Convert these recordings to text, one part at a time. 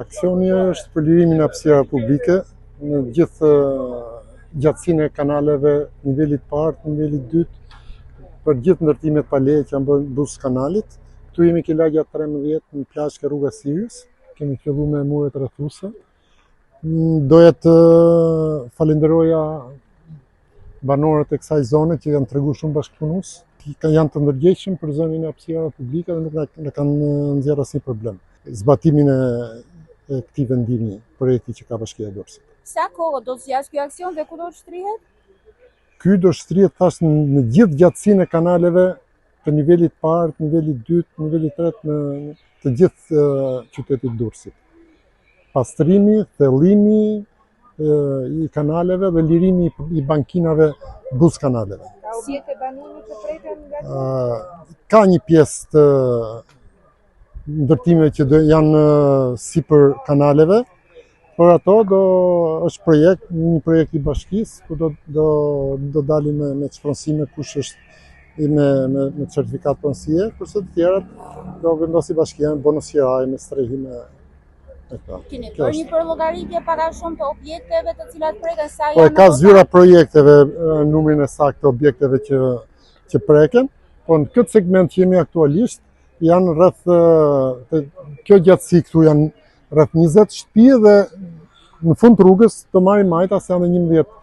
Aksioni është për lirimin e hapësirave publike në gjithë gjatësinë e kanaleve, nivelit parë, nivelit dytë, për gjithë ndërtimet pa leje që janë bërë bus kanalit. Këtu jemi ke lagja 13 në plazh ke rruga Sirius. Kemi filluar me muret rrethuese. Doja të falenderoja banorët e kësaj zone që janë treguar shumë bashkëpunues, janë të ndërgjegjshëm për zonën e hapësirave publike dhe nuk na kanë nxjerrë asnjë problem. Zbatimin e këtij vendimi, projekti që ka Bashkia e Durrësit. Sa kohë do të zgjasë ky aksion dhe ku do të shtrihet? Ky do shtrihet thash në gjithë gjatësinë e kanaleve të nivelit parë, nivelit dytë, nivelit tretë në të gjithë qytetit Durrësit. Pastrimi, thellimi i kanaleve dhe lirimi i bankinave bus kanaleve. Ka objekte banimi të preken nga ka një pjesë të ndërtimeve që janë sipër kanaleve, por ato është një projekt i bashkisë ku do dalim me çfarësime kush është me certifikat pronësie, kurse të tjerat do vendosi bashkia në bonusiraj me strehim e këta. Keni bërë një përllogaritje para shumë të objekteve të cilat preken sa Po janë? ka zyra projekteve, numrin e saktë të objekteve që preken, po në këtë segment që jemi aktualisht janë rreth kjo gjatësi këtu janë rreth 20 shtëpi dhe në fund të rrugës do marrim majta se janë 11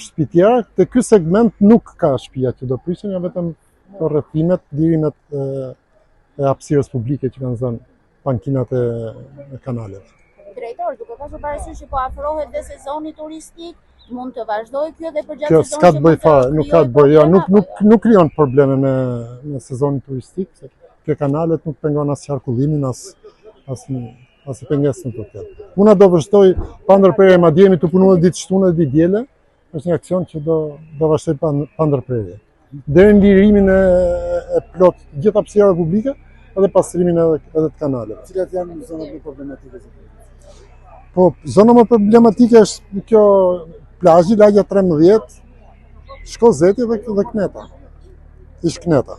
shtëpi tjera. Te ky segment nuk ka shtëpia që do prishen, janë vetëm rrethimet, lirimet e hapësirës publike që kanë zënë bankinat e kanaleve. Drejtor, duke pasur parasysh që po afrohet dhe sezoni turistik, mund të vazhdojë kjo dhe për Kjo gjatë s'ka të bëj fare, nuk ka të bëj, jo, nuk krijon probleme me sezonin turistik, se kjo kanalet nuk pengon as qarkullimin, as pengesën të tjetër. Una do vazhdoj pa ndërprerje, madje jemi të punuar ditë shtunë dhe ditë diele, është një aksion që do vazhdoj pa ndërprerje. Deri në lirimin e plot gjithë hapësirave publike edhe pastrimin edhe të kanaleve. Cilat janë zonat më problematike? Po, zona më problematike është kjo plazhi, lagja 13, Shkozeti dhe Kneta. Ish Kneta.